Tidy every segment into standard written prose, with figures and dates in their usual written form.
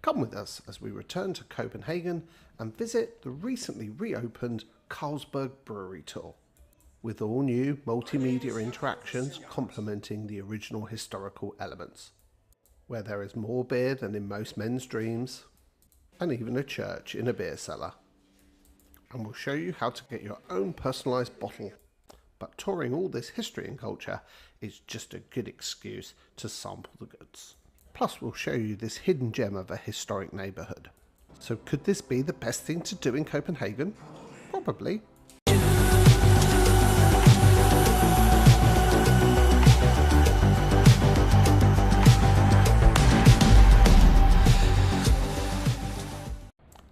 Come with us as we return to Copenhagen and visit the recently reopened Carlsberg Brewery tour, with all new multimedia interactions complementing the original historical elements, where there is more beer than in most men's dreams, and even a church in a beer cellar. And we'll show you how to get your own personalised bottle. But touring all this history and culture is just a good excuse to sample the goods. Plus we'll show you this hidden gem of a historic neighbourhood. So could this be the best thing to do in Copenhagen? Probably.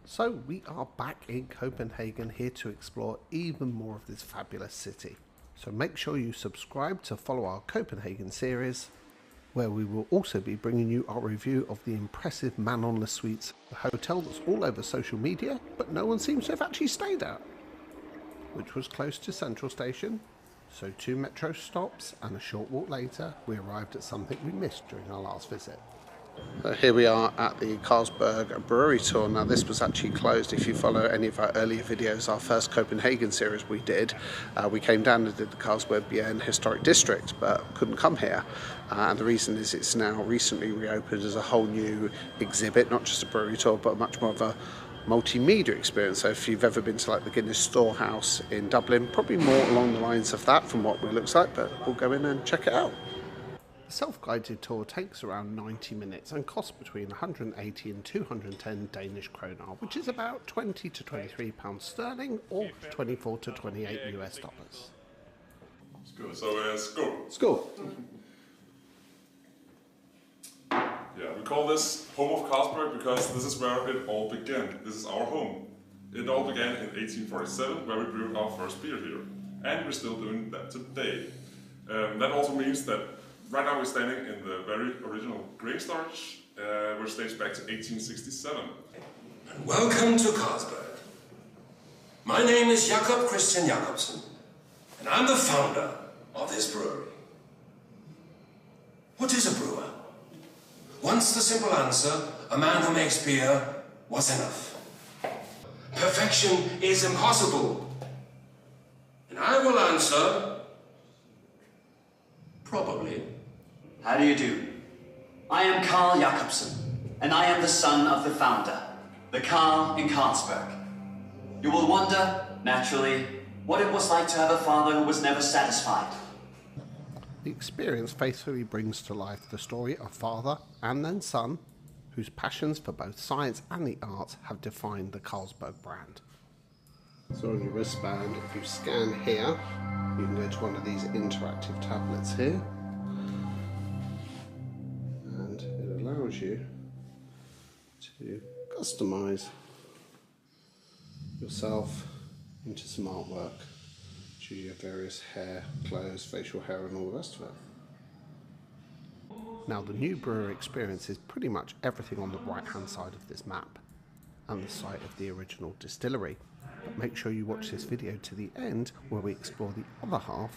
So we are back in Copenhagen here to explore even more of this fabulous city. So make sure you subscribe to follow our Copenhagen series, where we will also be bringing you our review of the impressive Manon Le Suites, a hotel that's all over social media, but no one seems to have actually stayed at, which was close to Central Station. So 2 metro stops and a short walk later, we arrived at something we missed during our last visit. Here we are at the Carlsberg Brewery tour. Now this was actually closed. If you follow any of our earlier videos, our first Copenhagen series we did, we came down and did the Carlsberg Bien Historic District, but couldn't come here. And the reason is it's now recently reopened as a whole new exhibit, not just a brewery tour, but much more of a multimedia experience. So if you've ever been to like the Guinness Storehouse in Dublin, probably more along the lines of that from what it looks like, but we'll go in and check it out. The self-guided tour takes around 90 minutes and costs between 180 and 210 Danish kroner, which is about 20 to 23 pounds sterling or 24 to 28 US dollars. Skål. So, skål. Skål. Yeah, we call this home of Carlsberg because this is where it all began. This is our home. It all began in 1847, where we brewed our first beer here. And we're still doing that today. That also means that right now we're standing in the very original grain storage, which dates back to 1867. And welcome to Carlsberg. My name is Jakob Christian Jakobsen, and I'm the founder of this brewery. What is a brewer? Once the simple answer, a man who makes beer, was enough. Perfection is impossible. And I will answer, probably. How do you do? I am Carl Jakobsen, and I am the son of the founder, the Carl in Carlsberg. You will wonder, naturally, what it was like to have a father who was never satisfied. The experience faithfully brings to life the story of father and then son, whose passions for both science and the arts have defined the Carlsberg brand. So on your wristband, if you scan here, you can go to one of these interactive tablets here, and it allows you to customize yourself into some artwork. Choose your various hair, clothes, facial hair and all the rest of it. Now the new brewery experience is pretty much everything on the right hand side of this map and the site of the original distillery. But make sure you watch this video to the end, where we explore the other half,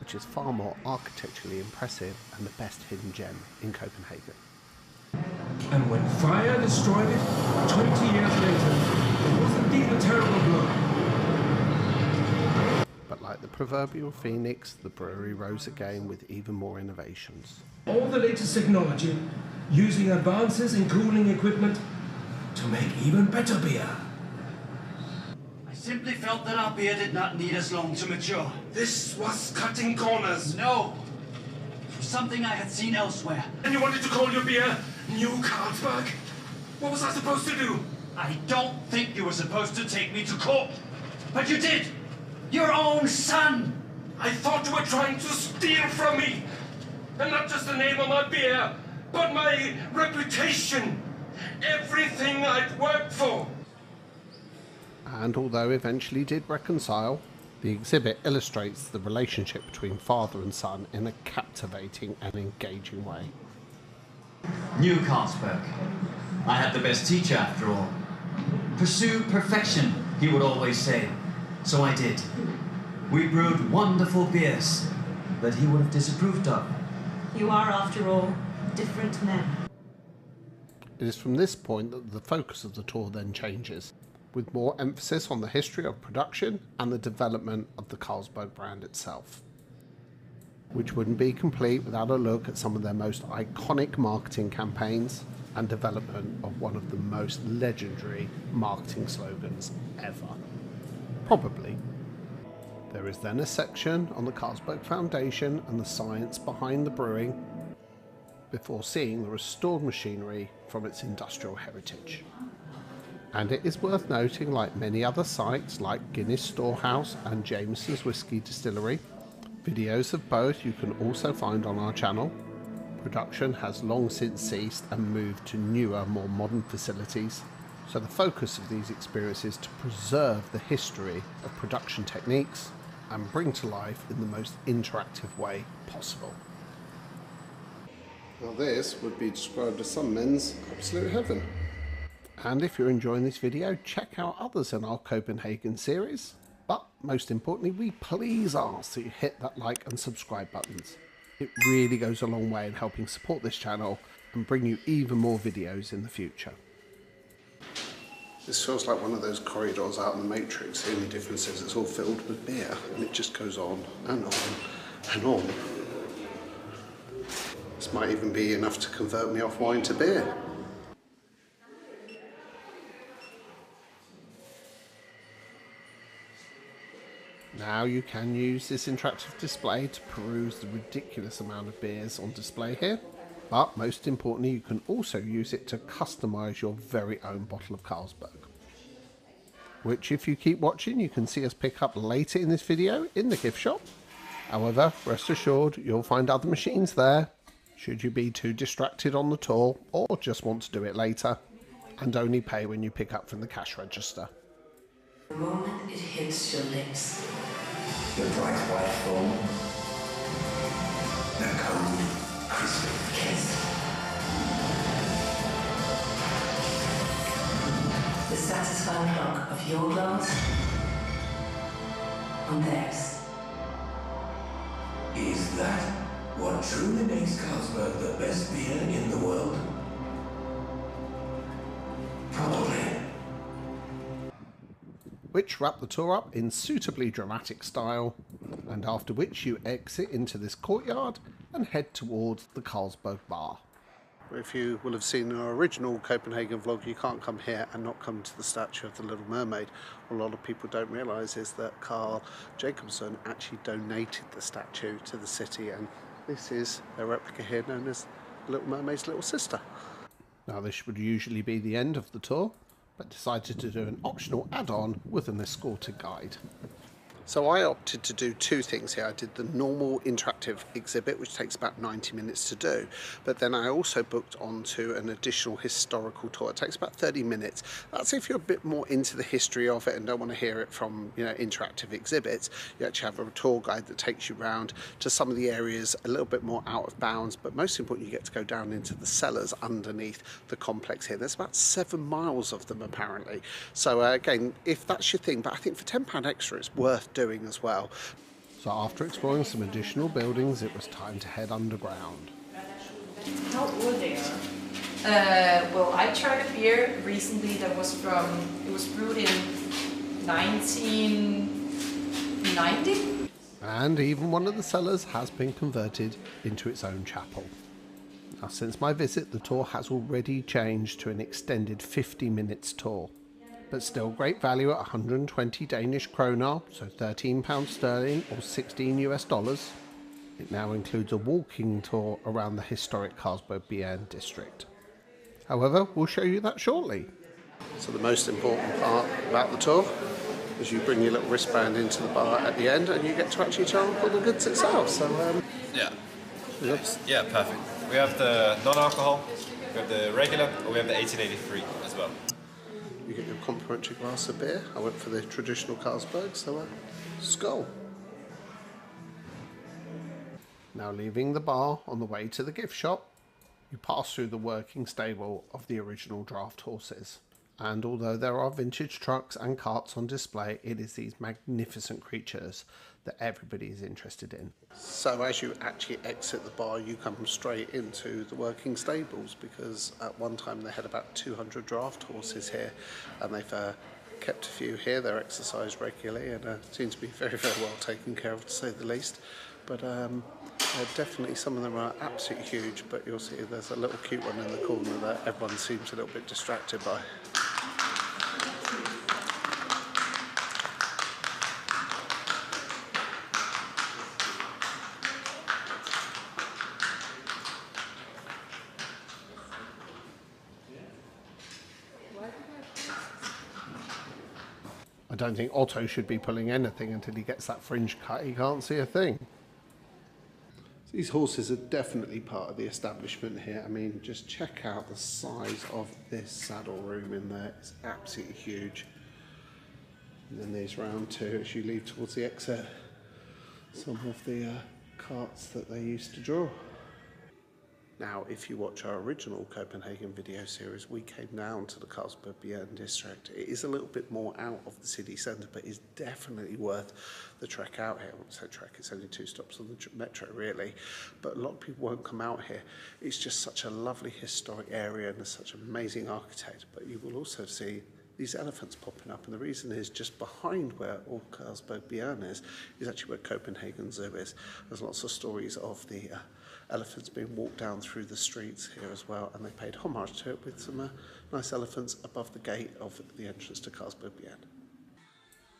which is far more architecturally impressive and the best hidden gem in Copenhagen. And when fire destroyed it, 20 years later, it was indeed a terrible blow. But like the proverbial phoenix, the brewery rose again with even more innovations. All the latest technology, using advances in cooling equipment to make even better beer. I simply felt that our beer did not need as long to mature. This was cutting corners. No! It was something I had seen elsewhere. And you wanted to call your beer New Carlsberg? What was I supposed to do? I don't think you were supposed to take me to court. But you did! Your own son! I thought you were trying to steal from me. And not just the name of my beer, but my reputation. Everything I'd worked for. And although eventually did reconcile, the exhibit illustrates the relationship between father and son in a captivating and engaging way. New Carlsberg. I had the best teacher after all. Pursue perfection, he would always say. So I did. We brewed wonderful beers that he would have disapproved of. You are, after all, different men. It is from this point that the focus of the tour then changes, with more emphasis on the history of production and the development of the Carlsberg brand itself, which wouldn't be complete without a look at some of their most iconic marketing campaigns and development of one of the most legendary marketing slogans ever. Probably. There is then a section on the Carlsberg Foundation and the science behind the brewing, before seeing the restored machinery from its industrial heritage. And it is worth noting, like many other sites like Guinness Storehouse and Jameson's Whiskey Distillery, videos of both you can also find on our channel. Production has long since ceased and moved to newer, more modern facilities, so the focus of these experiences is to preserve the history of production techniques and bring to life in the most interactive way possible. Now this would be described as some men's absolute heaven. And if you're enjoying this video, check out others in our Copenhagen series. But most importantly, we please ask that you hit that like and subscribe buttons. It really goes a long way in helping support this channel and bring you even more videos in the future. This feels like one of those corridors out in the Matrix. The only difference is it's all filled with beer and it just goes on and on and on. This might even be enough to convert me off wine to beer. Now you can use this interactive display to peruse the ridiculous amount of beers on display here, but most importantly you can also use it to customise your very own bottle of Carlsberg, which if you keep watching you can see us pick up later in this video in the gift shop. However, rest assured you'll find other machines there should you be too distracted on the tour or just want to do it later, and only pay when you pick up from the cash register. The moment it hits your lips, The bright white foam. The cold, crisp kiss. The satisfying look of your glass on theirs. Is that what truly makes Carlsberg the best beer in the world? Probably. Which wrap the tour up in suitably dramatic style, and after which you exit into this courtyard and head towards the Carlsberg bar. If you will have seen our original Copenhagen vlog, you can't come here and not come to the statue of the Little Mermaid. What a lot of people don't realise is that Carl Jacobsen actually donated the statue to the city, and this is a replica here known as the Little Mermaid's little sister. Now this would usually be the end of the tour, but decided to do an optional add-on with an escorted guide. So I opted to do two things here. I did the normal interactive exhibit, which takes about 90 minutes to do, but then I also booked onto an additional historical tour. It takes about 30 minutes. That's if you're a bit more into the history of it and don't want to hear it from, interactive exhibits. You actually have a tour guide that takes you around to some of the areas a little bit more out of bounds, but most importantly, you get to go down into the cellars underneath the complex here. There's about 7 miles of them apparently. So again, if that's your thing, but I think for £10 extra, it's worth doing as well. So after exploring some additional buildings, it was time to head underground. How old they are? Well, I tried a beer recently that was it was brewed in 1990. And even one of the cellars has been converted into its own chapel. Now, since my visit, the tour has already changed to an extended 50 minutes tour. But still great value at 120 Danish kroner, so £13 sterling or $16 US. It now includes a walking tour around the historic Carlsberg beer district. However, we'll show you that shortly. So the most important part about the tour is you bring your little wristband into the bar at the end and you get to actually try and pull the goods itself. So yeah, perfect. We have the non-alcohol, we have the regular, and we have the 1883 as well. You get your complimentary glass of beer. I went for the traditional Carlsberg, so skull. Now leaving the bar on the way to the gift shop, you pass through the working stable of the original draft horses. And although there are vintage trucks and carts on display, it is these magnificent creatures that everybody is interested in. So as you actually exit the bar, you come straight into the working stables, because at one time they had about 200 draft horses here, and they've kept a few here. They're exercised regularly and seem to be very, very well taken care of, to say the least. But definitely some of them are absolutely huge, but you'll see there's a little cute one in the corner that everyone seems a little bit distracted by. I don't think Otto should be pulling anything until he gets that fringe cut. He can't see a thing. These horses are definitely part of the establishment here. I mean, just check out the size of this saddle room in there. It's absolutely huge. And then there's round two as you leave towards the exit. Some of the carts that they used to draw. Now, if you watch our original Copenhagen video series, we came down to the Carlsberg district. It is a little bit more out of the city centre, but it's definitely worth the trek out here. I won't say trek, it's only 2 stops on the metro, really. But a lot of people won't come out here. It's just such a lovely historic area and there's such amazing architect. But you will also see these elephants popping up, and the reason is just behind where all Carlsberg is actually where Copenhagen Zoo is. There's lots of stories of the elephants being walked down through the streets here as well, and they paid homage to it with some nice elephants above the gate of the entrance to Carlsberg.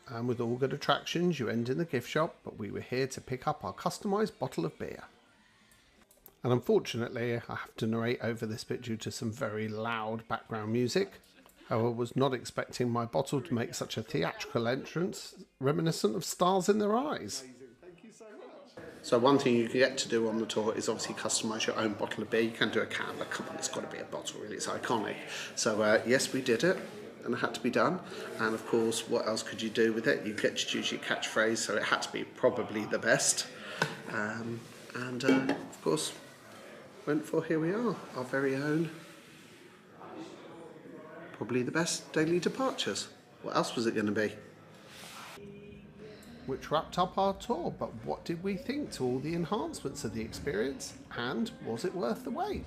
And with all good attractions, you end in the gift shop, but we were here to pick up our customised bottle of beer. And unfortunately, I have to narrate over this bit due to some very loud background music. However, I was not expecting my bottle to make such a theatrical entrance, reminiscent of Stars in Their Eyes. So one thing you get to do on the tour is obviously customise your own bottle of beer. You can do a can, but come on, it's got to be a bottle, really. It's iconic. So yes, we did it, and it had to be done. And of course, what else could you do with it? You get to choose your catchphrase, so it had to be probably the best. Of course, went for here we are, our very own, probably the best daily departures. What else was it going to be? Which wrapped up our tour, but what did we think to all the enhancements of the experience, and was it worth the wait?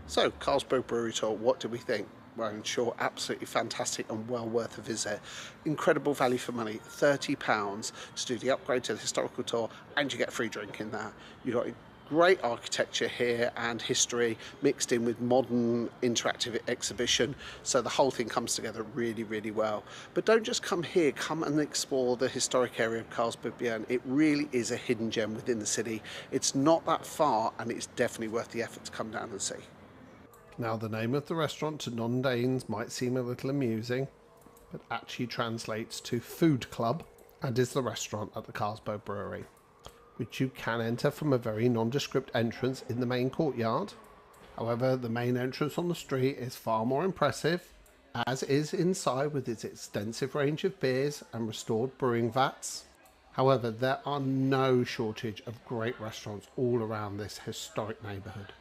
So, Carlsberg Brewery Tour, what did we think? Well, in short, absolutely fantastic and well worth a visit. Incredible value for money, £30 to do the upgrade to the historical tour, and you get a free drink in that. You got great architecture here and history mixed in with modern interactive exhibition, so the whole thing comes together really, really well. But don't just come here, come and explore the historic area of Carlsberg. It really is a hidden gem within the city. It's not that far, and it's definitely worth the effort to come down and see. Now, the name of the restaurant to non-Danes might seem a little amusing, but actually translates to Food Club, and is the restaurant at the Carlsberg Brewery, which you can enter from a very nondescript entrance in the main courtyard. However, the main entrance on the street is far more impressive, as is inside with its extensive range of beers and restored brewing vats. However, there are no shortage of great restaurants all around this historic neighbourhood.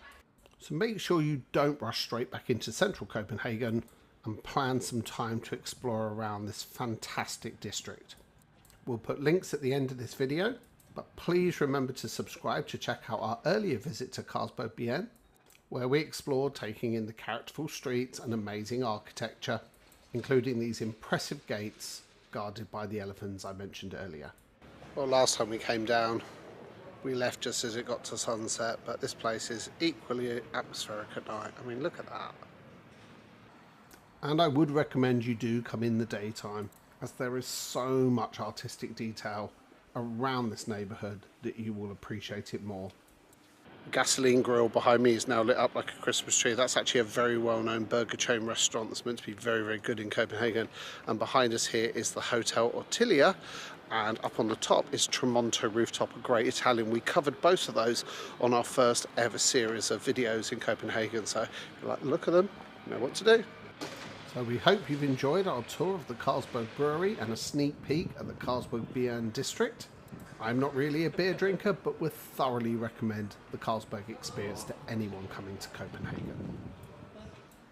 So make sure you don't rush straight back into central Copenhagen, and plan some time to explore around this fantastic district. We'll put links at the end of this video, but please remember to subscribe to check out our earlier visit to Carlsberg, where we explored taking in the characterful streets and amazing architecture, including these impressive gates guarded by the elephants I mentioned earlier. Well, last time we came down, we left just as it got to sunset, but this place is equally atmospheric at night. I mean, look at that. And I would recommend you do come in the daytime, as there is so much artistic detail around this neighbourhood that you will appreciate it more. The gasoline grill behind me is now lit up like a Christmas tree. That's actually a very well-known burger chain restaurant that's meant to be very, very good in Copenhagen. And behind us here is the Hotel Ortilia, and up on the top is Tramonto Rooftop, a great Italian. We covered both of those on our first ever series of videos in Copenhagen, so if you like the look at them, you know what to do. So we hope you've enjoyed our tour of the Carlsberg Brewery and a sneak peek at the Carlsberg district. I'm not really a beer drinker, but would thoroughly recommend the Carlsberg experience to anyone coming to Copenhagen.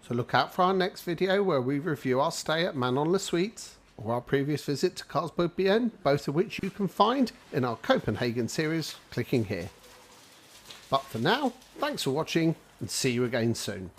So look out for our next video where we review our stay at Manon Le Suites or our previous visit to Carlsberg Bien, both of which you can find in our Copenhagen series clicking here. But for now, thanks for watching and see you again soon.